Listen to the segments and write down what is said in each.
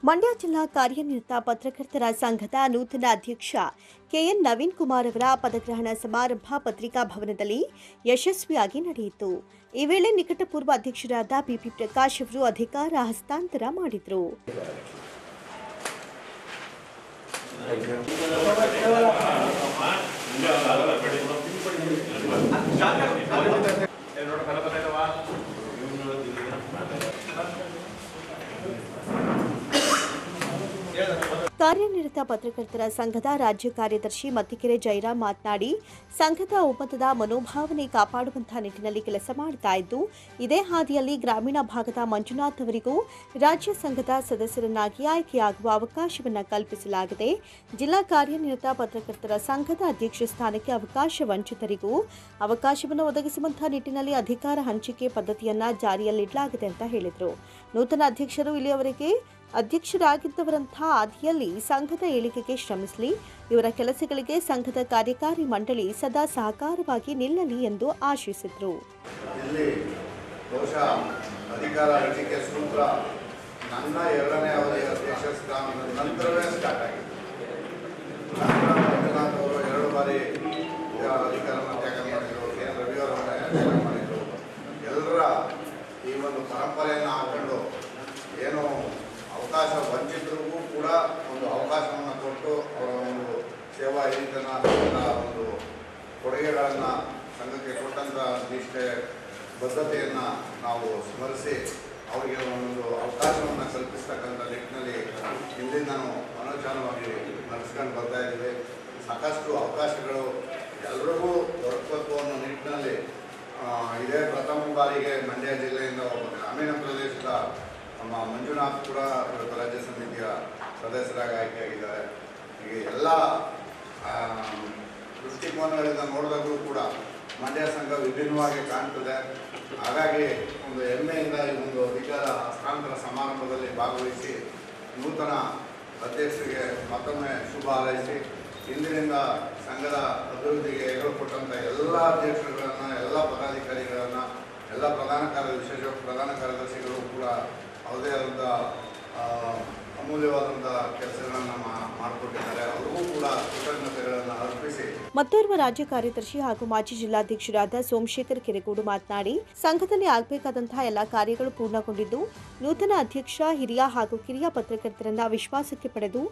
ಮಂಡ್ಯ ಜಿಲ್ಲಾ ಕಾರ್ಯನಿರತ ಪತ್ರಕರ್ತರ ಸಂಘದ ನೂತನ ಅಧ್ಯಕ್ಷ ಕೆಎನ್ ನವೀನ್ ಕುಮಾರ್ ಅವರ ಪದಗ್ರಹಣ ಸಮಾರಂಭ ಪತ್ರಿಕಾ ಭವನದಲ್ಲಿ ಯಶಸ್ವಿಯಾಗಿ ನಡೆಯಿತು. ಈ ವೇಳೆ ನಿಕಟಪೂರ್ವ ಅಧ್ಯಕ್ಷರಾದ ಬಿಪಿ ಪ್ರಕಾಶ್ ಅವರು ಅಧಿಕಾರ ಹಸ್ತಾಂತರ ಮಾಡಿದರು. ಕಾರ್ಯನಿರತ ಪತ್ರಕರ್ತರ ಸಂಘದ ರಾಜ್ಯ ಕಾರ್ಯದರ್ಶಿ ಮತ್ತಿಕೆರೆ ಜಯರಾಮ್ ಮಾತನಾಡಿ, ಸಂಘದ ಒಮ್ಮತದ ಮನೋಭಾವನೆ ಕಾಪಾಡುವಂತಹ ನಿಟ್ಟಿನಲ್ಲಿ ಕೆಲಸ ಮಾಡ್ತಾ ಇದ್ದು, ಇದೇ ಹಾದಿಯಲ್ಲಿ ಗ್ರಾಮೀಣ ಭಾಗದ ಮಂಜುನಾಥ್ ಅವರಿಗೂ ರಾಜ್ಯ ಸಂಘದ ಸದಸ್ಯರನ್ನಾಗಿ ಆಯ್ಕೆಯಾಗುವ ಅವಕಾಶವನ್ನು ಕಲ್ಪಿಸಲಾಗಿದೆ. ಜಿಲ್ಲಾ ಕಾರ್ಯನಿರತ ಪತ್ರಕರ್ತರ ಸಂಘದ ಅಧ್ಯಕ್ಷ ಸ್ಥಾನಕ್ಕೆ ಅವಕಾಶ ವಂಚಿತರಿಗೂ ಅವಕಾಶವನ್ನು ಒದಗಿಸುವಂತಹ ನಿಟ್ಟಿನಲ್ಲಿ ಅಧಿಕಾರ ಹಂಚಿಕೆ ಪದ್ಧತಿಯನ್ನು ಜಾರಿಯಲ್ಲಿಡಲಾಗಿದೆ ಅಂತ ಹೇಳಿದರು. ನೂತನ ಅಧ್ಯಕ್ಷರು ಇಲ್ಲಿಯವರೆಗೆ ಅಧ್ಯಕ್ಷರಾಗಿದ್ದವರಂತಹ ಹಾದಿಯಲ್ಲಿ ಸಂಘದ ಏಳಿಗೆಗೆ ಶ್ರಮಿಸಲಿ, ಇವರ ಕೆಲಸಗಳಿಗೆ ಸಂಘದ ಕಾರ್ಯಕಾರಿ ಮಂಡಳಿ ಸದಾ ಸಹಕಾರವಾಗಿ ನಿಲ್ಲಲಿ ಎಂದು ಆಶಿಸಿದರು. ಇಲ್ಲಿ ಬಹುಶಃ ಅಧಿಕಾರ ಹಂಚಿಕೆ ಸೂತ್ರ ನನ್ನ ಎರಡನೇ ಅವಧಿಯ ಅಧ್ಯಕ್ಷ ಸ್ಥಾನದ ನಂತರವೇ ಸ್ಟಾರ್ಟ್ ಆಗಿದೆ. ಮಂಜುನಾಥ್ ಅವರು 2 ಬಾರಿ ಅಧಿಕಾರವನ್ನು ತ್ಯಾಗ ಮಾಡಿದರು, ಕೆಎನ್ ರವಿ ಅವರನ್ನು ತ್ಯಾಗ ಮಾಡಿದರು. ಎಲ್ಲರ ಈ ಒಂದು ಪರಂಪರೆಯನ್ನು ಹಾಕೊಂಡು ಏನು ಅವಕಾಶ ವಂಚಿತರಿಗೂ ಕೂಡ ಒಂದು ಅವಕಾಶವನ್ನು ಕೊಟ್ಟು ಅವರ ಒಂದು ಸೇವಾ ಹಿರಿತನ ಒಂದು ಕೊಡುಗೆಗಳನ್ನು ಸಂಘಕ್ಕೆ ಕೊಟ್ಟಂಥ ನಿಷ್ಠೆ ಬದ್ಧತೆಯನ್ನು ನಾವು ಸ್ಮರಿಸಿ ಅವರಿಗೆ ಒಂದು ಅವಕಾಶವನ್ನು ಕಲ್ಪಿಸ್ತಕ್ಕಂಥ ನಿಟ್ಟಿನಲ್ಲಿ ಹಿಂದಿಂದ ನಾವು ಅನುಚಾನವಾಗಿ ನಡೆಸ್ಕೊಂಡು ಬರ್ತಾ ಇದ್ದೀವಿ. ಸಾಕಷ್ಟು ಅವಕಾಶಗಳು ಎಲ್ಲರಿಗೂ ದೊರಕಬೇಕು ಅನ್ನೋ ನಿಟ್ಟಿನಲ್ಲಿ ಇದೇ ಪ್ರಥಮ ಬಾರಿಗೆ ಮಂಡ್ಯ ಜಿಲ್ಲೆಯಿಂದ ಒಬ್ಬ ಗ್ರಾಮೀಣ ಪ್ರದೇಶದ ನಮ್ಮ ಮಂಜುನಾಥ್ ಕೂಡ ರಾಜ್ಯ ಸಮಿತಿಯ ಸದಸ್ಯರಾಗಿ ಆಯ್ಕೆಯಾಗಿದ್ದಾರೆ. ಈಗ ಎಲ್ಲ ದೃಷ್ಟಿಕೋನಗಳಿಂದ ನೋಡಿದಾಗಲೂ ಕೂಡ ಮಂಡ್ಯ ಸಂಘ ವಿಭಿನ್ನವಾಗಿ ಕಾಣ್ತದೆ. ಹಾಗಾಗಿ ಒಂದು ಹೆಮ್ಮೆಯಿಂದ ಈ ಒಂದು ಅಧಿಕಾರ ಹಸ್ತಾಂತರ ಸಮಾರಂಭದಲ್ಲಿ ಭಾಗವಹಿಸಿ ನೂತನ ಅಧ್ಯಕ್ಷರಿಗೆ ಮತ್ತೊಮ್ಮೆ ಶುಭ ಹಾರೈಸಿ ಇಂದಿನಿಂದ ಸಂಘದ ಅಭಿವೃದ್ಧಿಗೆ ಕೊಟ್ಟಂಥ ಎಲ್ಲ ಅಧ್ಯಕ್ಷರುಗಳನ್ನು, ಎಲ್ಲ ಪದಾಧಿಕಾರಿಗಳನ್ನು, ಎಲ್ಲ ವಿಶೇಷ ಪ್ರಧಾನ ಕಾರ್ಯದರ್ಶಿಗಳು ಕೂಡ ಅವರದೇ ಆದಂಥ ಅಮೂಲ್ಯವಾದಂಥ ಕೆಲಸಗಳನ್ನು ಮಾಡಿಕೊಟ್ಟಿದ್ದಾರೆ. ಅವರಿಗೂ ಕೂಡ ಕೃತಜ್ಞತೆಗಳನ್ನು ಅರ್ಪಿಸಿ ಮತ್ತೋರ್ವ ರಾಜ್ಯ ಕಾರ್ಯದರ್ಶಿ ಹಾಗೂ ಮಾಜಿ ಜಿಲ್ಲಾಧ್ಯಕ್ಷರಾದ ಸೋಮಶೇಖರ್ ಕೆರೆಗೋಡು ಮಾತನಾಡಿ, ಸಂಘದಲ್ಲಿ ಆಗಬೇಕಾದಂತಹ ಎಲ್ಲ ಕಾರ್ಯಗಳು ಪೂರ್ಣಗೊಂಡಿದ್ದು, ನೂತನ ಅಧ್ಯಕ್ಷ ಹಿರಿಯ ಹಾಗೂ ಕಿರಿಯ ಪತ್ರಕರ್ತರನ್ನ ವಿಶ್ವಾಸಕ್ಕೆ ಪಡೆದು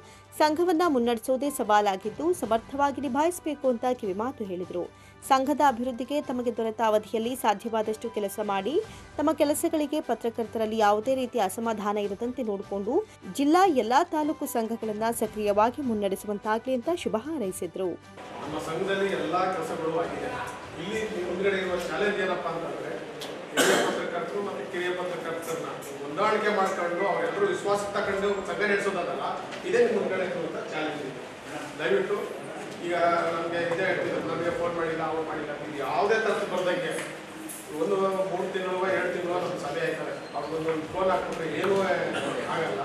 ಸಂಘವನ್ನ ಮುನ್ನಡೆಸೋದೇ ಸವಾಲಾಗಿದ್ದು ಸಮರ್ಥವಾಗಿ ನಿಭಾಯಿಸಬೇಕು ಅಂತ ಕಿವಿಮಾತು ಹೇಳಿದರು. ಸಂಘದ ಅಭಿವೃದ್ಧಿಗೆ ತಮಗೆ ದೊರೆತ ಅವಧಿಯಲ್ಲಿ ಸಾಧ್ಯವಾದಷ್ಟು ಕೆಲಸ ಮಾಡಿ ತಮ್ಮ ಕೆಲಸಗಳಿಗೆ ಪತ್ರಕರ್ತರಲ್ಲಿ ಯಾವುದೇ ರೀತಿಯ ಅಸಮಾಧಾನ ಇರದಂತೆ ನೋಡಿಕೊಂಡು ಜಿಲ್ಲಾ ಎಲ್ಲಾ ತಾಲೂಕು ಸಂಘಗಳನ್ನು ಸಕ್ರಿಯವಾಗಿ ಮುನ್ನಡೆಸುವಂತಾಗಲಿ ಅಂತ ಶುಭ ಹಾರೈಸಿದರು. ನಮ್ಮ ಸಂಘದಲ್ಲಿ ಎಲ್ಲಾ ಕೆಲಸಗಳು ಆಗಿದೆ. ಇಲ್ಲಿ ಮುಂದ್ಗಡೆ ಇರುವ ಚಾಲೆಂಜ್ ಏನಪ್ಪಾ ಅಂತಂದ್ರೆ ಹಿರಿಯ ಪತ್ರಕರ್ತರು ಮತ್ತು ಕಿರಿಯ ಪತ್ರಕರ್ತರನ್ನ ಹೊಂದಾಣಿಕೆ ಮಾಡ್ಕೊಂಡು ಅವರೆಲ್ಲರೂ ವಿಶ್ವಾಸ ತಗೊಂಡು ಸಂಘ ನಡೆಸೋದಲ್ಲ, ಇದೇ ಮುಂದ್ಗಡೆ ಇರುವಂತ ಚಾಲೆಂಜ್ ಇದೆ. ದಯವಿಟ್ಟು ಈಗ ನಮಗೆ ಇದೇ ಹೇಳ್ತಿದ್ರು, ನಮಗೆ ಫೋನ್ ಮಾಡಿಲ್ಲ, ಅವ್ರು ಮಾಡಿಲ್ಲ, ಇದು ಯಾವುದೇ ಥರದ ಬರ್ದಂಗೆ ಒಂದು 3 ತಿಂಗಳು 2 ತಿಂಗಳು ನಮ್ಮ ಸಭೆ ಆಯ್ತಾರೆ. ಅವ್ರಿಗೊಂದು ಫೋನ್ ಹಾಕ್ಬಿಟ್ರೆ ಏನೂ ಆಗಲ್ಲ.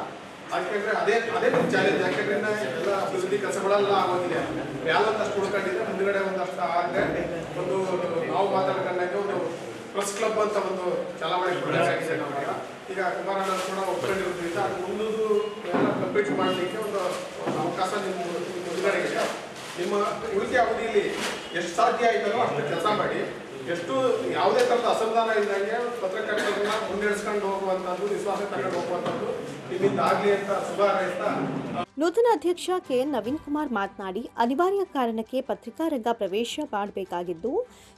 ಯಾಕೆಂದ್ರೆ ಅದೇ ಒಂದು ಚಾಲೆಂಜ್. ಯಾಕೆಂದ್ರೆ ಎಲ್ಲ ಅಭಿವೃದ್ಧಿ ಕೆಲಸಗಳೆಲ್ಲ ಆಗೋಗಿದೆ. ಯಾವತ್ತಷ್ಟು ಉಳ್ಕೊಂಡಿದ್ರೆ ಮುಂದ್ಗಡೆ ಒಂದಷ್ಟು ಆದರೆ ಒಂದು ನಾವು ಮಾತಾಡ್ಕೊಂಡಾಗ ಒಂದು ಪ್ರೆಸ್ ಕ್ಲಬ್ ಅಂತ ಒಂದು ಚಲಾವಣೆ ಕೊಡಬೇಕಾಗಿದೆ. ನಮಗೆ ಈಗ ಕುಮಾರಣ್ಣ ಕೂಡ ಒಪ್ಕೊಂಡಿರೋದ್ರಿಂದ ಅದು ಮುಂದುದು ಎಲ್ಲ ಕಂಪ್ಲೀಟ್ ಮಾಡಲಿಕ್ಕೆ ಒಂದು ಅವಕಾಶ ನಿಮ್ಮ ಮುಂದ್ಗಡೆ ಇದೆ. ನಿಮ್ಮ ಉಳಿಕೆ ಅವಧಿಯಲ್ಲಿ ಎಷ್ಟು ಸಾಧ್ಯ ಆಯ್ತಲ್ಲೋ ಅಷ್ಟು ಕೆಲಸ ಮಾಡಿ, ಎಷ್ಟು ಯಾವುದೇ ಥರದ ಅಸಮಾಧಾನ ಇದ್ದಂಗೆ ಪತ್ರಕರ್ತರನ್ನ ಮುನ್ನಡೆಸ್ಕೊಂಡು ಹೋಗುವಂಥದ್ದು, ವಿಶ್ವಾಸ ತಗೊಂಡು ಹೋಗುವಂಥದ್ದು ನಿಮ್ಮಿಂದ ಆಗಲಿ ಅಂತ ಶುಭ ಹಾರೈಸ್ತಾ. ನೂತನ ಅಧ್ಯಕ್ಷ ಕೆಎನ್ ನವೀನ್ ಕುಮಾರ್ ಮಾತನಾಡಿ, ಅನಿವಾರ್ಯ ಕಾರಣಕ್ಕೆ ಪತ್ರಿಕಾರಂಗ ಪ್ರವೇಶ ಮಾಡಬೇಕಾಗಿದ್ದು,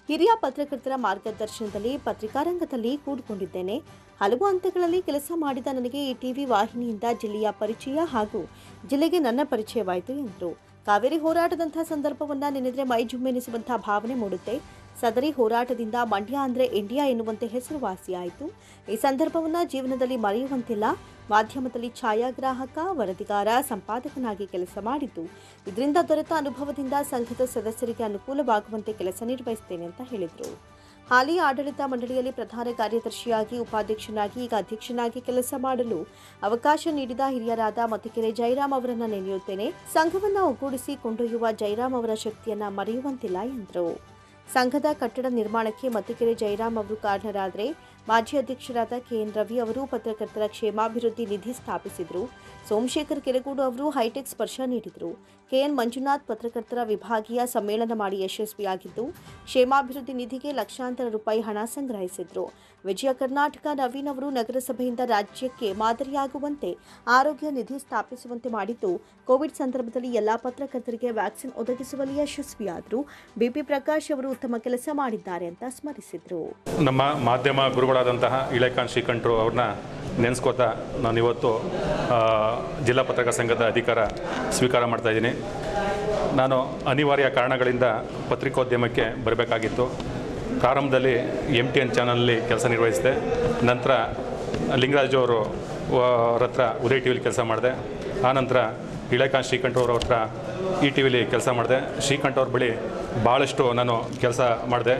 ಹಿರಿಯ ಪತ್ರಕರ್ತರ ಮಾರ್ಗದರ್ಶನದಲ್ಲಿ ಪತ್ರಿಕಾರಂಗದಲ್ಲಿ ಕೂಡಿಕೊಂಡಿದ್ದೇನೆ. ಹಲವು ಹಂತಗಳಲ್ಲಿ ಕೆಲಸ ಮಾಡಿದ ನನಗೆ ಈ ಟಿವಿ ವಾಹಿನಿಯಿಂದ ಜಿಲ್ಲೆಯ ಪರಿಚಯ ಹಾಗೂ ಜಿಲ್ಲೆಗೆ ನನ್ನ ಪರಿಚಯವಾಯಿತು ಎಂದರು. ಕಾವೇರಿ ಹೋರಾಟದಂತಹ ಸಂದರ್ಭವನ್ನು ನೆನೆದರೆ ಮೈ ಜುಮ್ಮೆನಿಸುವಂತಹ ಭಾವನೆ ಮೂಡುತ್ತೆ. ಸದರಿ ಹೋರಾಟದಿಂದ ಮಂಡ್ಯ ಅಂದರೆ ಇಂಡಿಯಾ ಎನ್ನುವಂತೆ ಹೆಸರುವಾಸಿಯಾಯಿತು. ಈ ಸಂದರ್ಭವನ್ನು ಜೀವನದಲ್ಲಿ ಮರೆಯುವಂತಿಲ್ಲ. ಮಾಧ್ಯಮದಲ್ಲಿ ಛಾಯಾಗ್ರಾಹಕ, ವರದಿಗಾರ, ಸಂಪಾದಕನಾಗಿ ಕೆಲಸ ಮಾಡಿದ್ದು, ಇದರಿಂದ ದೊರೆತ ಅನುಭವದಿಂದ ಸಂಘದ ಸದಸ್ಯರಿಗೆ ಅನುಕೂಲವಾಗುವಂತೆ ಕೆಲಸ ನಿರ್ವಹಿಸುತ್ತೇನೆ ಅಂತ ಹೇಳಿದರು. ಹಾಲಿ ಆಡಳಿತ ಮಂಡಳಿಯಲ್ಲಿ ಪ್ರಧಾನ ಕಾರ್ಯದರ್ಶಿಯಾಗಿ, ಉಪಾಧ್ಯಕ್ಷನಾಗಿ, ಈಗ ಅಧ್ಯಕ್ಷನಾಗಿ ಕೆಲಸ ಮಾಡಲು ಅವಕಾಶ ನೀಡಿದ ಹಿರಿಯರಾದ ಮತ್ತಿಕೆರೆ ಜಯರಾಮ್ ಅವರನ್ನು ನೆನೆಯುತ್ತೇನೆ. ಸಂಘವನ್ನು ಒಗ್ಗೂಡಿಸಿ ಕೊಂಡೊಯ್ಯುವ ಜಯರಾಮ್ ಅವರ ಶಕ್ತಿಯನ್ನು ಮರೆಯುವಂತಿಲ್ಲ ಎಂದರು. ಸಂಘದ ಕಟ್ಟಡ ನಿರ್ಮಾಣಕ್ಕೆ ಮತ್ತಿಕೆರೆ ಜಯರಾಮ್ ಅವರು ಕಾರಣರಾದರೆ ಮಾಜಿ ಅಧ್ಯಕ್ಷರಾದ ಕೆಎನ್ ರವಿ ಅವರು ಪತ್ರಕರ್ತರ ಕ್ಷೇಮಾಭಿವೃದ್ಧಿ ನಿಧಿ ಸ್ಥಾಪಿಸಿದರು. ಸೋಮಶೇಖರ್ ಕೆರಗೋಡು ಅವರು ಹೈಟೆಕ್ ಸ್ಪರ್ಶ ನೀಡಿದರು. ಕೆಎನ್ ಮಂಜುನಾಥ್ ಪತ್ರಕರ್ತರ ವಿಭಾಗೀಯ ಸಮ್ಮೇಳನ ಮಾಡಿ ಯಶಸ್ವಿಯಾಗಿದ್ದು, ಕ್ಷೇಮಾಭಿವೃದ್ಧಿ ನಿಧಿಗೆ ಲಕ್ಷಾಂತರ ರೂಪಾಯಿ ಹಣ ಸಂಗ್ರಹಿಸಿದರು. ವಿಜಯ ಕರ್ನಾಟಕ ನವೀನ್ ಅವರು ನಗರಸಭೆಯಿಂದ ರಾಜ್ಯಕ್ಕೆ ಮಾದರಿಯಾಗುವಂತೆ ಆರೋಗ್ಯ ನಿಧಿ ಸ್ಥಾಪಿಸುವಂತೆ ಮಾಡಿದ್ದು, ಕೋವಿಡ್ ಸಂದರ್ಭದಲ್ಲಿ ಎಲ್ಲಾ ಪತ್ರಕರ್ತರಿಗೆ ವ್ಯಾಕ್ಸಿನ್ ಒದಗಿಸುವಲ್ಲಿ ಯಶಸ್ವಿಯಾದರು. ಬಿಪಿ ಪ್ರಕಾಶ್ ಅವರು ಉತ್ತಮ ಕೆಲಸ ಮಾಡಿದ್ದಾರೆ ಅಂತ ಸ್ಮರಿಸಿದರು. ನಮ್ಮ ಮಾಧ್ಯಮ ಗುರುಗಳಾದಂತಹ ಇಳೆಕಾನ್ ಶ್ರೀಕಂಠರು ಅವ್ರನ್ನ ನೆನೆಸ್ಕೋತಾ ನಾನಿವತ್ತು ಜಿಲ್ಲಾ ಪತ್ರಕರ್ತರ ಸಂಘದ ಅಧಿಕಾರ ಸ್ವೀಕಾರ ಮಾಡ್ತಾಯಿದ್ದೀನಿ. ನಾನು ಅನಿವಾರ್ಯ ಕಾರಣಗಳಿಂದ ಪತ್ರಿಕೋದ್ಯಮಕ್ಕೆ ಬರಬೇಕಾಗಿತ್ತು. ಪ್ರಾರಂಭದಲ್ಲಿ MTN ಚಾನಲಲ್ಲಿ ಕೆಲಸ ನಿರ್ವಹಿಸಿದೆ. ನಂತರ ಲಿಂಗರಾಜು ಅವರು ಹತ್ರ ಉದಯ್ ಟಿ ವಿಲಿ ಕೆಲಸ ಮಾಡಿದೆ. ಆನಂತರ ಇಳೆಕಾನ್ ಶ್ರೀಕಂಠವ್ರ ಹತ್ರ ETV ಲಿ ಕೆಲಸ ಮಾಡಿದೆ. ಶ್ರೀಕಂಠವ್ರ ಬಳಿ ಭಾಳಷ್ಟು ನಾನು ಕೆಲಸ ಮಾಡಿದೆ.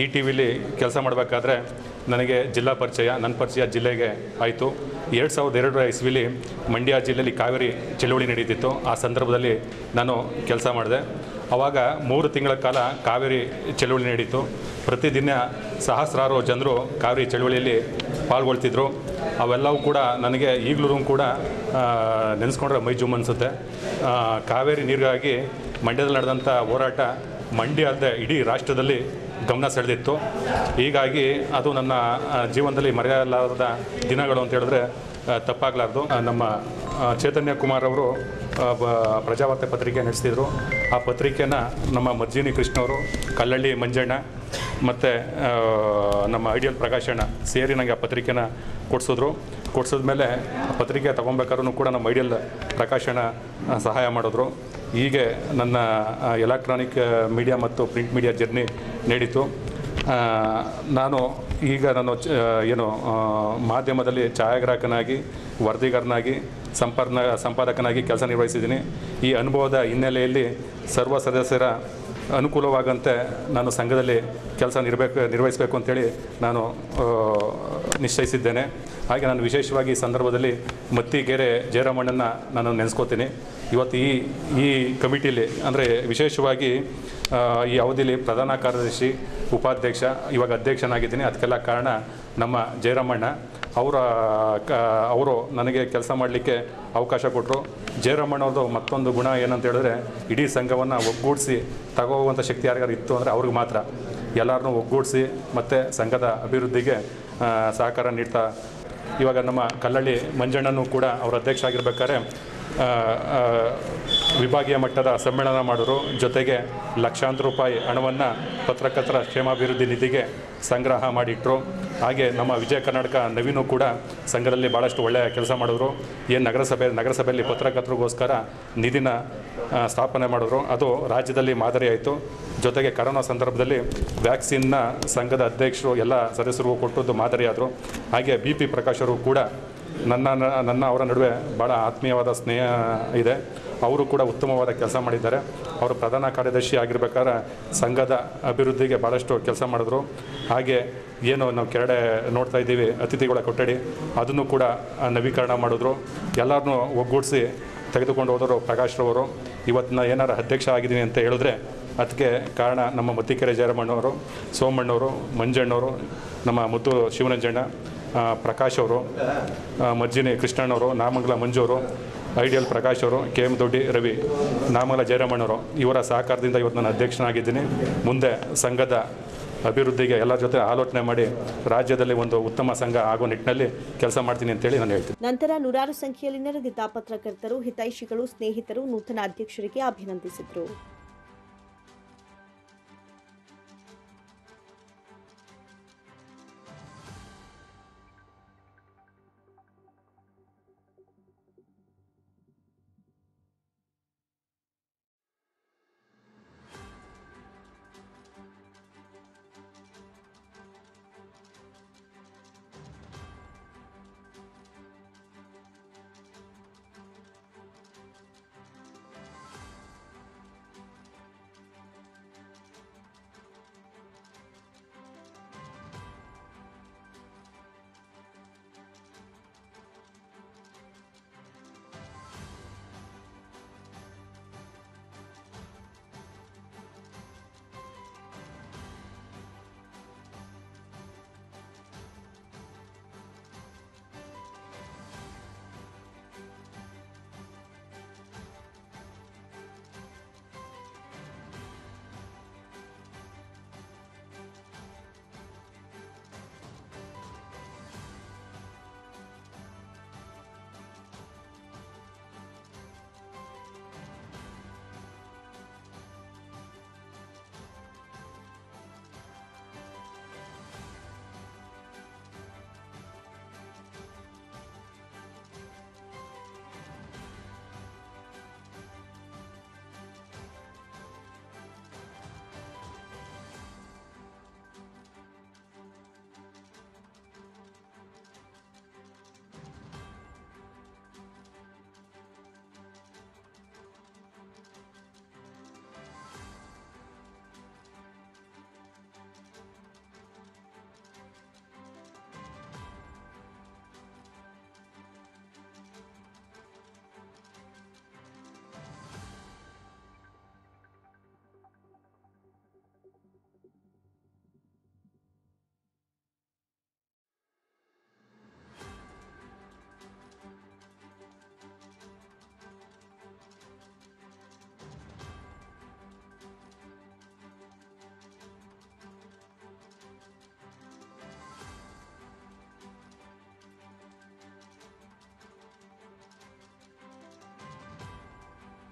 ETV ಲಿ ಕೆಲಸ ಮಾಡಬೇಕಾದ್ರೆ ನನಗೆ ಜಿಲ್ಲಾ ಪರಿಚಯ, ನನ್ನ ಪರಿಚಯ ಜಿಲ್ಲೆಗೆ ಆಯಿತು. 2002 ಇಸ್ವಿಲಿ ಮಂಡ್ಯ ಜಿಲ್ಲೆಯಲ್ಲಿ ಕಾವೇರಿ ಚಳುವಳಿ ನಡೀತಿತ್ತು. ಆ ಸಂದರ್ಭದಲ್ಲಿ ನಾನು ಕೆಲಸ ಮಾಡಿದೆ. ಆವಾಗ 3 ತಿಂಗಳ ಕಾಲ ಕಾವೇರಿ ಚಳುವಳಿ ನಡೀತು. ಪ್ರತಿದಿನ ಸಹಸ್ರಾರು ಜನರು ಕಾವೇರಿ ಚಳುವಳಿಯಲ್ಲಿ ಪಾಲ್ಗೊಳ್ತಿದ್ರು. ಅವೆಲ್ಲವೂ ಕೂಡ ನನಗೆ ಈಗಲೂ ಕೂಡ ನೆನೆಸ್ಕೊಂಡ್ರೆ ಮೈ ಜುಮ್ ಅನಿಸುತ್ತೆ. ಕಾವೇರಿ ನೀರಿಗಾಗಿ ಮಂಡ್ಯದಲ್ಲಿ ನಡೆದಂಥ ಹೋರಾಟ ಮಂಡ್ಯ ಅಲ್ಲದೆ ಇಡೀ ರಾಷ್ಟ್ರದಲ್ಲಿ ಗಮನ ಸೆಳೆದಿತ್ತು. ಹೀಗಾಗಿ ಅದು ನನ್ನ ಜೀವನದಲ್ಲಿ ಮರೆಯಲಾರದ ದಿನಗಳು ಅಂತ ಹೇಳಿದ್ರೆ ತಪ್ಪಾಗಲಾರ್ದು. ನಮ್ಮ ಚೈತನ್ಯ ಕುಮಾರ್ ಅವರು ಪ್ರಜಾವಾರ್ತೆ ಪತ್ರಿಕೆ ನಡೆಸ್ತಿದ್ರು. ಆ ಪತ್ರಿಕೆನ ನಮ್ಮ ಮಜ್ಜಿನಿ ಕೃಷ್ಣವರು, ಕಲ್ಲಳ್ಳಿ ಮಂಜಣ್ಣ ಮತ್ತು ನಮ್ಮ ಐಡಿಯಲ್ ಪ್ರಕಾಶಣ್ಣ ಸೇರಿ ನನಗೆ ಆ ಪತ್ರಿಕೆನ ಕೊಡಿಸಿದ್ಮೇಲೆ ಪತ್ರಿಕೆ ತೊಗೊಬೇಕಾದ್ರೂ ಕೂಡ ನಮ್ಮ ಐಡಿಯಲ್ ಪ್ರಕಾಶಣ್ಣ ಸಹಾಯ ಮಾಡಿದ್ರು. ಹೀಗೆ ನನ್ನ ಎಲೆಕ್ಟ್ರಾನಿಕ್ ಮೀಡಿಯಾ ಮತ್ತು ಪ್ರಿಂಟ್ ಮೀಡಿಯಾ ಜರ್ನಿ ನಡೀತು. ನಾನು ಈಗ ಮಾಧ್ಯಮದಲ್ಲಿ ಛಾಯಾಗ್ರಾಹಕನಾಗಿ, ವರದಿಗಾರನಾಗಿ, ಸಂಪಾದಕನಾಗಿ ಕೆಲಸ ನಿರ್ವಹಿಸಿದ್ದೀನಿ. ಈ ಅನುಭವದ ಹಿನ್ನೆಲೆಯಲ್ಲಿ ಸರ್ವ ಸದಸ್ಯರ ಅನುಕೂಲವಾಗಂತೆ ನಾನು ಸಂಘದಲ್ಲಿ ಕೆಲಸ ನಿರ್ವಹಿಸಬೇಕು ಅಂತೇಳಿ ನಾನು ನಿಶ್ಚಯಿಸಿದ್ದೇನೆ. ಹಾಗೆ ನಾನು ವಿಶೇಷವಾಗಿ ಈ ಸಂದರ್ಭದಲ್ಲಿ ಮತ್ತಿಗೆರೆ ಜಯರಾಮಣ್ಣನ ನಾನು ನೆನೆಸ್ಕೋತೀನಿ. ಇವತ್ತು ಈ ಕಮಿಟಿಲಿ ಅಂದರೆ ವಿಶೇಷವಾಗಿ ಈ ಅವಧಿಯಲ್ಲಿ ಪ್ರಧಾನ ಕಾರ್ಯದರ್ಶಿ, ಉಪಾಧ್ಯಕ್ಷ, ಇವಾಗ ಅಧ್ಯಕ್ಷನಾಗಿದ್ದೀನಿ. ಅದಕ್ಕೆಲ್ಲ ಕಾರಣ ನಮ್ಮ ಜಯರಾಮಣ್ಣ. ಅವರು ನನಗೆ ಕೆಲಸ ಮಾಡಲಿಕ್ಕೆ ಅವಕಾಶ ಕೊಟ್ಟರು. ಜಯರಾಮಣ್ಣವ್ರದ್ದು ಮತ್ತೊಂದು ಗುಣ ಏನಂತ ಹೇಳಿದ್ರೆ, ಇಡೀ ಸಂಘವನ್ನು ಒಗ್ಗೂಡಿಸಿ ತಗೋವಂಥ ಶಕ್ತಿ ಯಾರಿಗಾರು ಇತ್ತು ಅಂದರೆ ಅವ್ರಿಗೆ ಮಾತ್ರ. ಎಲ್ಲರನ್ನೂ ಒಗ್ಗೂಡಿಸಿ ಮತ್ತು ಸಂಘದ ಅಭಿವೃದ್ಧಿಗೆ ಸಹಕಾರ ನೀಡ್ತಾ ಇವಾಗ ನಮ್ಮ ಕಲ್ಲಳ್ಳಿ ಮಂಜಣ್ಣನೂ ಕೂಡ ಅವರ ಅಧ್ಯಕ್ಷ ಆಗಿರ್ಬೇಕಾದ್ರೆ ವಿಭಾಗೀಯ ಮಟ್ಟದ ಸಮ್ಮೇಳನ ಮಾಡಿದ್ರು. ಜೊತೆಗೆ ಲಕ್ಷಾಂತರ ರೂಪಾಯಿ ಹಣವನ್ನು ಪತ್ರಕರ್ತರ ಕ್ಷೇಮಾಭಿವೃದ್ಧಿ ನಿಧಿಗೆ ಸಂಗ್ರಹ ಮಾಡಿಟ್ರು. ಹಾಗೆ ನಮ್ಮ ವಿಜಯ ಕರ್ನಾಟಕ ನವೀನು ಕೂಡ ಸಂಘದಲ್ಲಿ ಭಾಳಷ್ಟು ಒಳ್ಳೆಯ ಕೆಲಸ ಮಾಡಿದ್ರು. ಏನು ನಗರಸಭೆಯಲ್ಲಿ ಪತ್ರಕರ್ತರಿಗೋಸ್ಕರ ನಿಧಿನ ಸ್ಥಾಪನೆ ಮಾಡಿದ್ರು. ಅದು ರಾಜ್ಯದಲ್ಲಿ ಮಾದರಿ ಆಯಿತು. ಜೊತೆಗೆ ಕರೋನಾ ಸಂದರ್ಭದಲ್ಲಿ ವ್ಯಾಕ್ಸಿನ್ನ ಸಂಘದ ಅಧ್ಯಕ್ಷರು ಎಲ್ಲ ಸದಸ್ಯರಿಗೂ ಕೊಟ್ಟದ್ದು ಮಾದರಿಯಾದರು. ಹಾಗೆ BP ಪ್ರಕಾಶ್ ಅವರು ಕೂಡ ಅವರ ನಡುವೆ ಭಾಳ ಆತ್ಮೀಯವಾದ ಸ್ನೇಹ ಇದೆ. ಅವರು ಕೂಡ ಉತ್ತಮವಾದ ಕೆಲಸ ಮಾಡಿದ್ದಾರೆ. ಅವರು ಪ್ರಧಾನ ಕಾರ್ಯದರ್ಶಿ ಆಗಿರ್ಬೇಕಾದ್ರೆ ಸಂಘದ ಅಭಿವೃದ್ಧಿಗೆ ಭಾಳಷ್ಟು ಕೆಲಸ ಮಾಡಿದ್ರು. ಹಾಗೆ ಏನು ನಾವು ಕೆರಡೆ ನೋಡ್ತಾ ಇದ್ದೀವಿ ಅತಿಥಿಗಳ ಕೊಠಡಿ, ಅದನ್ನು ಕೂಡ ನವೀಕರಣ ಮಾಡಿದ್ರು. ಎಲ್ಲರನ್ನೂ ಒಗ್ಗೂಡಿಸಿ ತೆಗೆದುಕೊಂಡು ಹೋದರು ಪ್ರಕಾಶ್ರವರು. ಇವತ್ತು ಏನಾರು ಅಧ್ಯಕ್ಷ ಆಗಿದ್ದೀನಿ ಅಂತ ಹೇಳಿದ್ರೆ ಅದಕ್ಕೆ ಕಾರಣ ನಮ್ಮ ಮತ್ತಿಕೆರೆ ಜಯರಾಮಣ್ಣವರು, ಸೋಮಣ್ಣವರು, ಮಂಜಣ್ಣವರು, ನಮ್ಮ ಮುದ್ದು ಶಿವರಂಜಣ್ಣ, ಪ್ರಕಾಶ್ ಅವರು, ಮಜ್ಜಿನಿ ಕೃಷ್ಣಣ್ಣವರು, ನಾಮಂಗಲ ಮಂಜೂರು, ಐಡಿಯಲ್ ಪ್ರಕಾಶ್ ಅವರು, KM ದೊಡ್ಡಿ ರವಿ, ನಾಮಂಗಲ ಜಯರಾಮಣ್ಣವರು, ಇವರ ಸಹಕಾರದಿಂದ ಇವತ್ತು ನಾನು ಅಧ್ಯಕ್ಷನಾಗಿದ್ದೀನಿ. ಮುಂದೆ ಸಂಘದ ಅಭಿವೃದ್ಧಿಗೆ ಎಲ್ಲರ ಜೊತೆ ಆಲೋಚನೆ ಮಾಡಿ ರಾಜ್ಯದಲ್ಲಿ ಒಂದು ಉತ್ತಮ ಸಂಘ ಆಗೋ ನಿಟ್ಟಿನಲ್ಲಿ ಕೆಲಸ ಮಾಡ್ತೀನಿ ಅಂತೇಳಿ ನಾನು ಹೇಳ್ತೀನಿ. ನಂತರ ನೂರಾರು ಸಂಖ್ಯೆಯಲ್ಲಿ ನೆರೆದಿದ್ದ ಪತ್ರಕರ್ತರು, ಹಿತೈಷಿಗಳು, ಸ್ನೇಹಿತರು ನೂತನ ಅಧ್ಯಕ್ಷರಿಗೆ ಅಭಿನಂದಿಸಿದರು.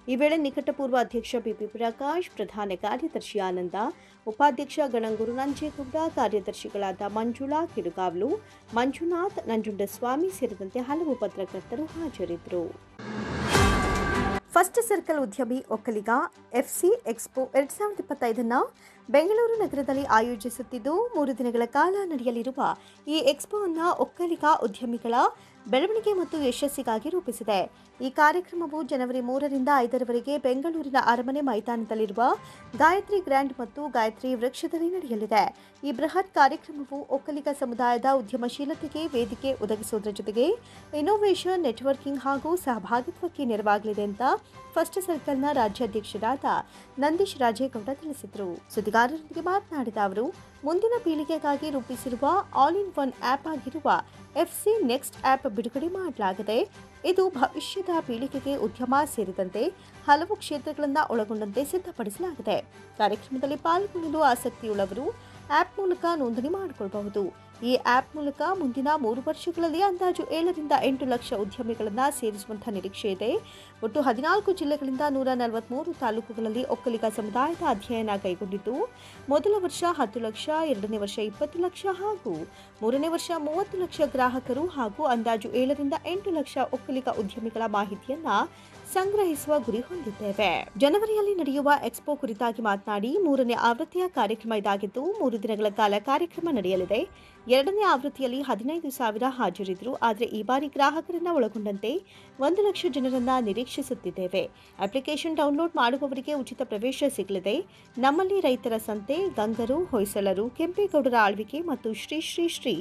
ಈ ವೇಳೆ ನಿಕಟಪೂರ್ವ ಅಧ್ಯಕ್ಷ ಬಿಪಿ ಪ್ರಕಾಶ್, ಪ್ರಧಾನ ಕಾರ್ಯದರ್ಶಿ ಆನಂದ, ಉಪಾಧ್ಯಕ್ಷ ಗಣಂಗೂರು ನಂಜೇಗೌಡ, ಕಾರ್ಯದರ್ಶಿಗಳಾದ ಮಂಜುಳಾ ಕಿಡುಗಾವ್ಲು, ಮಂಜುನಾಥ್, ನಂಜುಂಡಸ್ವಾಮಿ ಸೇರಿದಂತೆ ಹಲವು ಪತ್ರಕರ್ತರು ಹಾಜರಿದ್ದರು. ಫಸ್ಟ್ ಸರ್ಕಲ್ ಉದ್ಯಮಿ ಒಕ್ಕಲಿಗ ಎಫ್ಸಿ ಎಕ್ಸ್ಪೋ 2025 ಬೆಂಗಳೂರು ನಗರದಲ್ಲಿ ಆಯೋಜಿಸುತ್ತಿದ್ದು 3 ದಿನಗಳ ಕಾಲ ನಡೆಯಲಿರುವ ಈ ಎಕ್ಸ್ಪೋವನ್ನು ಒಕ್ಕಲಿಗ ಉದ್ಯಮಿಗಳ ಬೆಳವಣಿಗೆ ಮತ್ತು ಯಶಸ್ಸಿಗಾಗಿ ರೂಪಿಸಿದೆ. ಈ ಕಾರ್ಯಕ್ರಮವು ಜನವರಿ 3ರಿಂದ 5ರವರೆಗೆ ಬೆಂಗಳೂರಿನ ಅರಮನೆ ಮೈದಾನದಲ್ಲಿರುವ ಗಾಯತ್ರಿ ಗ್ರ್ಯಾಂಡ್ ಮತ್ತು ಗಾಯತ್ರಿ ವೃಕ್ಷದಲ್ಲಿ ನಡೆಯಲಿದೆ. ಈ ಬೃಹತ್ ಕಾರ್ಯಕ್ರಮವು ಒಕ್ಕಲಿಗ ಸಮುದಾಯದ ಉದ್ಯಮಶೀಲತೆಗೆ ವೇದಿಕೆ ಒದಗಿಸುವುದರ ಜೊತೆಗೆ ಇನ್ನೋವೇಷನ್, ನೆಟ್ವರ್ಕಿಂಗ್ ಹಾಗೂ ಸಹಭಾಗಿತ್ವಕ್ಕೆ ನೆರವಾಗಲಿದೆ ಅಂತ ಫಸ್ಟ್ ಸರ್ಕಲ್ನ ರಾಜ್ಯಾಧ್ಯಕ್ಷರಾದ ನಂದೀಶ್ ರಾಜೇಗೌಡ ತಿಳಿಸಿದರು. ಸುದ್ದಿಗಾರರೊಂದಿಗೆ ಮಾತನಾಡಿದ ಅವರು, ಮುಂದಿನ ಪೀಳಿಗೆಗಾಗಿ ರೂಪಿಸಿರುವ ಆಲ್ ಇನ್ ಒನ್ ಆ್ಯಪ್ ಆಗಿರುವ ಎಫ್ಸಿ ನೆಕ್ಸ್ಟ್ ಆ್ಯಪ್ ಬಿಡುಗಡೆ ಮಾಡಲಾಗಿದೆ. ಇದು ಭವಿಷ್ಯದ ಪೀಳಿಗೆಗೆ ಉದ್ಯಮ ಸೇರಿದಂತೆ ಹಲವು ಕ್ಷೇತ್ರಗಳನ್ನು ಒಳಗೊಂಡಂತೆ ಸಿದ್ಧಪಡಿಸಲಾಗಿದೆ. ಕಾರ್ಯಕ್ರಮದಲ್ಲಿ ಪಾಲ್ಗೊಳ್ಳಲು ಆಸಕ್ತಿಯುಳ್ಳವರು ಆ್ಯಪ್ ಮೂಲಕ ನೋಂದಣಿ ಮಾಡಿಕೊಳ್ಳಬಹುದು. ಈ ಆ್ಯಪ್ ಮೂಲಕ ಮುಂದಿನ 3 ವರ್ಷಗಳಲ್ಲಿ ಅಂದಾಜು 7ರಿಂದ 8 ಲಕ್ಷ ಉದ್ಯಮಿಗಳನ್ನು ಸೇರಿಸುವಂತಹ ನಿರೀಕ್ಷೆ ಇದೆ. ಒಟ್ಟು 14 ಜಿಲ್ಲೆಗಳಿಂದ 143 ತಾಲೂಕುಗಳಲ್ಲಿ ಒಕ್ಕಲಿಗ ಸಮುದಾಯದ ಅಧ್ಯಯನ ಕೈಗೊಂಡಿದ್ದು, ಮೊದಲ ವರ್ಷ 10 ಲಕ್ಷ, 2ನೇ ವರ್ಷ 20 ಲಕ್ಷ ಹಾಗೂ 3ನೇ ವರ್ಷ 30 ಲಕ್ಷ ಗ್ರಾಹಕರು ಹಾಗೂ ಅಂದಾಜು 7ರಿಂದ 8 ಲಕ್ಷ ಒಕ್ಕಲಿಗ ಉದ್ಯಮಿಗಳ ಮಾಹಿತಿಯನ್ನು ಸಂಗ್ರಹಿಸುವ ಗುರಿ ಹೊಂದಿದ್ದೇವೆ. ಜನವರಿಯಲ್ಲಿ ನಡೆಯುವ ಎಕ್ಸ್ಪೋ ಕುರಿತಾಗಿ ಮಾತನಾಡಿ, 3ನೇ ಆವೃತ್ತಿಯ ಕಾರ್ಯಕ್ರಮ ಇದಾಗಿದ್ದು 3 ದಿನಗಳ ಕಾಲ ಕಾರ್ಯಕ್ರಮ ನಡೆಯಲಿದೆ. 2ನೇ ಆವೃತ್ತಿಯಲ್ಲಿ 15,000 ಹಾಜರಿದ್ದರು. ಆದರೆ ಈ ಬಾರಿ ಗ್ರಾಹಕರನ್ನ ಒಳಗೊಂಡಂತೆ 1 ಲಕ್ಷ ಜನರನ್ನ ನಿರೀಕ್ಷಿಸುತ್ತಿದ್ದೇವೆ. ಅಪ್ಲಿಕೇಶನ್ ಡೌನ್ಲೋಡ್ ಮಾಡುವವರಿಗೆ ಉಚಿತ ಪ್ರವೇಶ ಸಿಗಲಿದೆ. ನಮ್ಮಲ್ಲಿ ರೈತರ ಸಂತೆ, ಗಂಗರು, ಹೊಯ್ಸಳರು, ಕೆಂಪೇಗೌಡರ ಆಳ್ವಿಕೆ ಮತ್ತು ಶ್ರೀ ಶ್ರೀ ಶ್ರೀ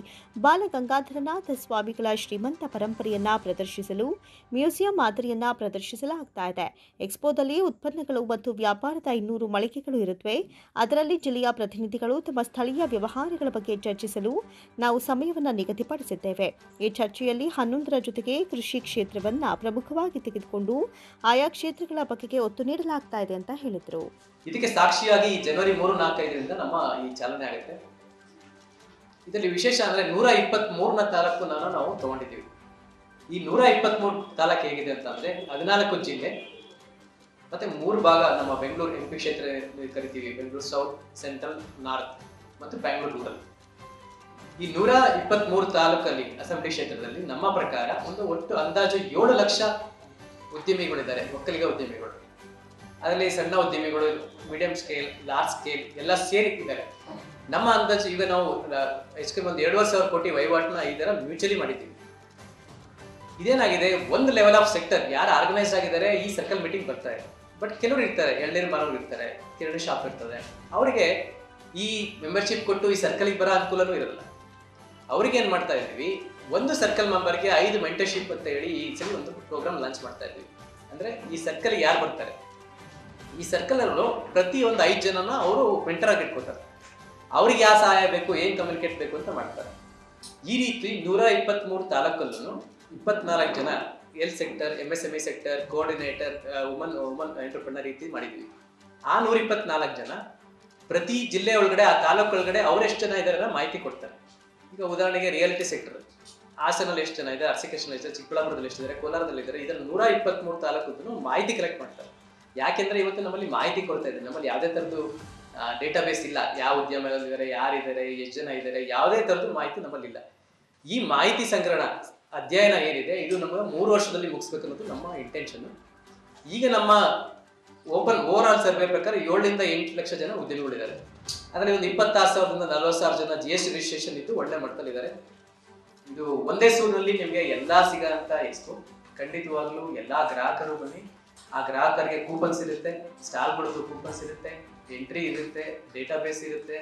ಬಾಲಗಂಗಾಧರನಾಥ ಸ್ವಾಮಿಗಳ ಶ್ರೀಮಂತ ಪರಂಪರೆಯನ್ನ ಪ್ರದರ್ಶಿಸಲು ಮ್ಯೂಸಿಯಂ ಮಾದರಿಯನ್ನ ಪ್ರದರ್ಶಿಸಲಾಗ್ತಾ ಇದೆ. ಎಕ್ಸ್ಪೋದಲ್ಲಿ ಉತ್ಪನ್ನಗಳು ಮತ್ತು ವ್ಯಾಪಾರದ 200 ಮಳಿಗೆಗಳು ಇರುತ್ತವೆ. ಅದರಲ್ಲಿ ಜಿಲ್ಲೆಯ ಪ್ರತಿನಿಧಿಗಳು ತಮ್ಮ ಸ್ಥಳೀಯ ವ್ಯವಹಾರಗಳ ಬಗ್ಗೆ ಚರ್ಚಿಸಲು ನಾವು ಸಮಯವನ್ನು ನಿಗದಿಪಡಿಸಿದ್ದೇವೆ. ಈ ಚರ್ಚೆಯಲ್ಲಿ 11ರ ಜೊತೆಗೆ ಕೃಷಿ ಕ್ಷೇತ್ರವನ್ನ ಪ್ರಮುಖವಾಗಿ ತೆಗೆದುಕೊಂಡು ಆಯಾ ಕ್ಷೇತ್ರಗಳ ಬಗೆಗೆ ಒತ್ತು ನೀಡಲಾಗ್ತಾ ಇದೆ ಅಂತ ಹೇಳಿದರು. ಇದಕ್ಕೆ ಸಾಕ್ಷಿಯಾಗಿ ಜನವರಿ 3-4 ನಮ್ಮ ಈ ಚಾಲನೆ ಆಗುತ್ತೆ. ಇದರಲ್ಲಿ ವಿಶೇಷ ಅಂದ್ರೆ 123ನ ತಾಲೂಕನ್ನು ನಾವು ತಗೊಂಡಿದ್ದೀವಿ. ಈ 123 ತಾಲೂಕು ಹೇಗಿದೆ ಅಂತಂದ್ರೆ 14 ಜಿಲ್ಲೆ ಮತ್ತೆ 3 ಭಾಗ ನಮ್ಮ ಬೆಂಗಳೂರು MP ಕ್ಷೇತ್ರ ಕರಿತೀವಿ. ಬೆಂಗಳೂರು ಸೌತ್, ಸೆಂಟ್ರಲ್, ನಾರ್ತ್ ಮತ್ತು ಬೆಂಗಳೂರು ರೂರಲ್. ಈ 123 ತಾಲೂಕಲ್ಲಿ ಅಸೆಂಬ್ಲಿ ಕ್ಷೇತ್ರದಲ್ಲಿ ನಮ್ಮ ಪ್ರಕಾರ ಒಟ್ಟು ಅಂದಾಜು 7 ಲಕ್ಷ ಉದ್ಯಮಿಗಳಿದ್ದಾರೆ, ಒಕ್ಕಲಿಗ ಉದ್ಯಮಿಗಳು. ಅದರಲ್ಲಿ ಸಣ್ಣ ಉದ್ಯಮಿಗಳು, ಮೀಡಿಯಂ ಸ್ಕೇಲ್, ಲಾರ್ಜ್ ಸ್ಕೇಲ್ ಎಲ್ಲ ಸೇರಿ ಇದ್ದಾರೆ. ನಮ್ಮ ಅಂದಾಜು ಈಗ ನಾವು ಹೆಚ್ಚು ಒಂದು 2,500 ಕೋಟಿ ವಹಿವಾಟನ್ನ ಇದರ ಮ್ಯೂಚುವಲಿ ಮಾಡಿದ್ದೀವಿ. ಇದೇನಾಗಿದೆ, ಒಂದು ಲೆವೆಲ್ ಆಫ್ ಸೆಕ್ಟರ್ ಯಾರು ಆರ್ಗನೈಸ್ ಆಗಿದ್ದಾರೆ ಈ ಸರ್ಕಲ್ ಮೀಟಿಂಗ್ ಬರ್ತಾರೆ. ಬಟ್ ಕೆಲವರು ಇರ್ತಾರೆ, ಎಳ್ನೀರು ಮಾರೋರು ಇರ್ತಾರೆ, ಕಿರಾಣಿ ಶಾಪ್ ಇರ್ತದೆ, ಅವರಿಗೆ ಈ ಮೆಂಬರ್ಶಿಪ್ ಕೊಟ್ಟು ಈ ಸರ್ಕಲ್ಗೆ ಬರೋ ಅನುಕೂಲನೂ ಇರಲ್ಲ. ಅವ್ರಿಗೆ ಏನು ಮಾಡ್ತಾ ಇದ್ದೀವಿ, ಒಂದು ಸರ್ಕಲ್ ಮೆಂಬರ್ಗೆ 5 ಮೆಂಟರ್ಶಿಪ್ ಅಂತ ಹೇಳಿ ಈ ಸಲ ಒಂದು ಪ್ರೋಗ್ರಾಮ್ ಲಾಂಚ್ ಮಾಡ್ತಾ ಇದ್ದೀವಿ. ಅಂದರೆ ಈ ಸರ್ಕಲ್ ಯಾರು ಬರ್ತಾರೆ, ಈ ಸರ್ಕಲಲ್ಲೂ ಪ್ರತಿ ಒಂದು 5 ಜನನ ಅವರು ಮೆಂಟರ್ ಆಗಿ ಇಟ್ಕೋತಾರೆ. ಅವ್ರಿಗೆ ಯಾವ ಸಹಾಯ ಬೇಕು, ಏನು ಕಮ್ಯುನಿಕೇಟ್ ಬೇಕು ಅಂತ ಮಾಡ್ತಾರೆ. ಈ ರೀತಿ 123 ತಾಲೂಕಲ್ಲೂ 24 ಜನ L sector, MSME sector, coordinator, woman entrepreneur ರೀತಿ ಮಾಡಿದ್ವಿ. ಆ 124 ಜನ ಪ್ರತಿ ಜಿಲ್ಲೆ ಒಳಗಡೆ, ಆ ತಾಲೂಕು ಒಳಗಡೆ ಅವ್ರು ಎಷ್ಟು ಜನ ಇದ್ದಾರೆ ಮಾಹಿತಿ ಕೊಡ್ತಾರೆ. ಈಗ ಉದಾಹರಣೆಗೆ ರಿಯಾಲಿಟಿ ಸೆಕ್ಟರ್ ಹಾಸನಲ್ಲಿ ಎಷ್ಟು ಜನ ಇದೆ, ಅರಸೀಕೆರೆಯಲ್ಲಿ ಎಷ್ಟು, ಚಿಕ್ಕಬಳ್ಳಾಪುರದಲ್ಲಿ ಎಷ್ಟಿದ್ದಾರೆ, ಕೋಲಾರದಲ್ಲಿ ಇದ್ದಾರೆ, ಇದನ್ನು 123 ತಾಲೂಕು ಮಾಹಿತಿ ಕಲೆಕ್ಟ್ ಮಾಡ್ತಾರೆ. ಯಾಕೆಂದ್ರೆ ಇವತ್ತು ನಮ್ಮಲ್ಲಿ ಮಾಹಿತಿ ಕೊಡ್ತಾ ಇದೆ. ನಮ್ಮಲ್ಲಿ ಯಾವುದೇ ಥರದ್ದು ಡೇಟಾಬೇಸ್ ಇಲ್ಲ, ಯಾವ ಉದ್ಯಮಗಳಿದ್ದಾರೆ, ಯಾರಿದ್ದಾರೆ, ಎಷ್ಟು ಜನ ಇದ್ದಾರೆ, ಯಾವುದೇ ಥರದ್ದು ಮಾಹಿತಿ ನಮ್ಮಲ್ಲಿಲ್ಲ. ಈ ಮಾಹಿತಿ ಸಂಗ್ರಹಣ ಅಧ್ಯಯನ ಏನಿದೆ ಇದು ನಮಗೆ 3 ವರ್ಷದಲ್ಲಿ ಮುಗಿಸ್ಬೇಕು ಅನ್ನೋದು ನಮ್ಮ ಇಂಟೆನ್ಷನ್. ಈಗ ನಮ್ಮ ಓವರ್ ಆಲ್ ಸರ್ವೆ ಪ್ರಕಾರ 7ರಿಂದ 8 ಲಕ್ಷ ಜನ ಉದ್ಯಮಿಗಳಿದ್ದಾರೆ. ಅದರಲ್ಲಿ ಒಂದು 26,000ರಿಂದ 40,000 ಜನ GST ರಿಜಿಸ್ಟ್ರೇಷನ್ ಇದ್ದು ಒಳ್ಳೆ ಮಟ್ಟದಲ್ಲಿದ್ದಾರೆ. ಇದು ಒಂದೇ ಸೂರಿನಲ್ಲಿ ನಿಮಗೆ ಎಲ್ಲ ಸಿಗೋಂಥ ಎಕ್ಸ್ಪೋ. ಖಂಡಿತವಾಗ್ಲೂ ಎಲ್ಲ ಗ್ರಾಹಕರು ಬನ್ನಿ. ಆ ಗ್ರಾಹಕರಿಗೆ ಕೂಪನ್ಸ್ ಇರುತ್ತೆ, ಸ್ಟಾಲ್ಗಳದ್ದು ಕೂಪನ್ಸ್ ಇರುತ್ತೆ, ಎಂಟ್ರಿ ಇರುತ್ತೆ, ಡೇಟಾಬೇಸ್ ಇರುತ್ತೆ,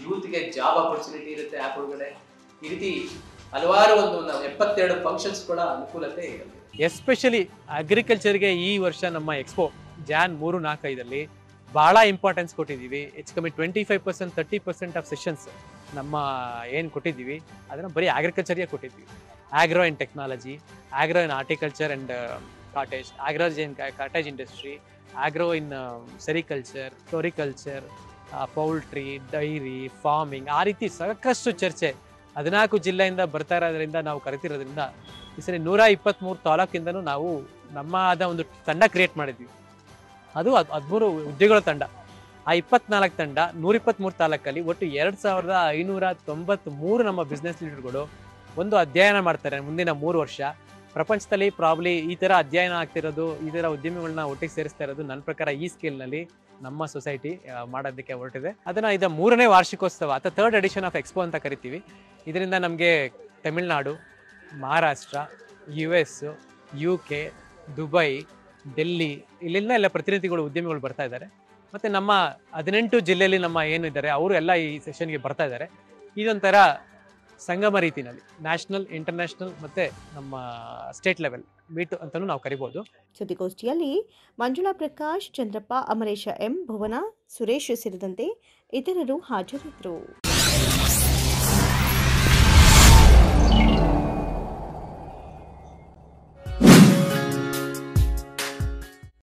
ಯೂತ್ಗೆ ಜಾಬ್ ಆಪರ್ಚುನಿಟಿ ಇರುತ್ತೆ ಆ್ಯಪ್ ಒಳಗಡೆ. ಈ ರೀತಿ ಹಲವಾರು ಒಂದು 72 ಫಂಕ್ಷನ್ಸ್ ಕೂಡ ಅನುಕೂಲತೆ ಇರುತ್ತೆ. ಎಸ್ಪೆಷಲಿ ಅಗ್ರಿಕಲ್ಚರ್ಗೆ ಈ ವರ್ಷ ನಮ್ಮ ಎಕ್ಸ್ಪೋ ಜಾನ್ 3-4-5 ಭಾಳ ಇಂಪಾರ್ಟೆನ್ಸ್ ಕೊಟ್ಟಿದ್ದೀವಿ. ಹೆಚ್ಚು ಕಮ್ಮಿ 25%, 30% ಆಫ್ ಸೆಷನ್ಸ್ ನಮ್ಮ ಏನು ಕೊಟ್ಟಿದ್ದೀವಿ ಅದನ್ನು ಬರೀ ಅಗ್ರಿಕಲ್ಚರ್ಗೆ ಕೊಟ್ಟಿದ್ವಿ. Agro and technology, agro in horticulture and cottage, agro in cottage industry, agro in sericulture, floriculture, poultry, dairy, farming, ಆ ರೀತಿ ಸಾಕಷ್ಟು ಚರ್ಚೆ 14 ಜಿಲ್ಲೆಯಿಂದ ಬರ್ತಾ ಇರೋದ್ರಿಂದ ನಾವು ಕರಿತಿರೋದ್ರಿಂದ ಈ ಸರಿ 123 ತಾಲೂಕಿಂದನೂ ನಾವು ನಮ್ಮ ಆದ ಒಂದು ತಂಡ ಕ್ರಿಯೇಟ್ ಮಾಡಿದ್ವಿ. ಅದು 13 ಹುದ್ದೆಗಳ ತಂಡ. ಆ 24 ತಂಡ 123 ತಾಲೂಕಲ್ಲಿ ಒಟ್ಟು 2593 ನಮ್ಮ ಬಿಸ್ನೆಸ್ ಲೀಡರ್ಗಳು ಒಂದು ಅಧ್ಯಯನ ಮಾಡ್ತಾರೆ ಮುಂದಿನ 3 ವರ್ಷ. ಪ್ರಪಂಚದಲ್ಲಿ ಪ್ರಾಬ್ಲಿ ಈ ಥರ ಅಧ್ಯಯನ ಆಗ್ತಿರೋದು, ಈ ಥರ ಉದ್ಯಮಿಗಳನ್ನ ಒಟ್ಟಿಗೆ ಸೇರಿಸ್ತಾ ಇರೋದು ನನ್ನ ಪ್ರಕಾರ ಈ ಸ್ಕೇಲ್ನಲ್ಲಿ ನಮ್ಮ ಸೊಸೈಟಿ ಮಾಡೋದಕ್ಕೆ ಹೊರಟಿದೆ. ಇದು 3ನೇ ವಾರ್ಷಿಕೋತ್ಸವ ಅಥವಾ 3rd ಎಡಿಷನ್ ಆಫ್ ಎಕ್ಸ್ಪೋ ಅಂತ ಕರಿತೀವಿ. ಇದರಿಂದ ನಮಗೆ Tamil Nadu, Maharashtra, US, UK, Dubai, Delhi ಇಲ್ಲಿಂದ ಎಲ್ಲ ಪ್ರತಿನಿಧಿಗಳು ಉದ್ಯಮಿಗಳು ಬರ್ತಾ ಇದ್ದಾರೆ. ಮತ್ತು ನಮ್ಮ 18 ಜಿಲ್ಲೆಯಲ್ಲಿ ನಮ್ಮ ಏನಿದ್ದಾರೆ ಅವರು ಎಲ್ಲ ಈ ಸೆಷನ್ಗೆ ಬರ್ತಾ ಇದ್ದಾರೆ. ಇದೊಂಥರ ಸಂಗಮ ರೀತಿಯಲ್ಲಿ ನ್ಯಾಷನಲ್, ಇಂಟರ್ನ್ಯಾಷನಲ್ ಮತ್ತು ನಮ್ಮ ಸ್ಟೇಟ್ ಲೆವೆಲ್ ಮೀಟ್ ಅಂತಲೂ ನಾವು ಕರಿಬೋದು. ಸುದ್ದಿಗೋಷ್ಠಿಯಲ್ಲಿ ಮಂಜುಳಾ ಪ್ರಕಾಶ್, ಚಂದ್ರಪ್ಪ, ಅಮರೇಶ ಎಂ, ಭುವನ, ಸುರೇಶ್ ಸೇರಿದಂತೆ ಇತರರು ಹಾಜರಿದ್ದರು.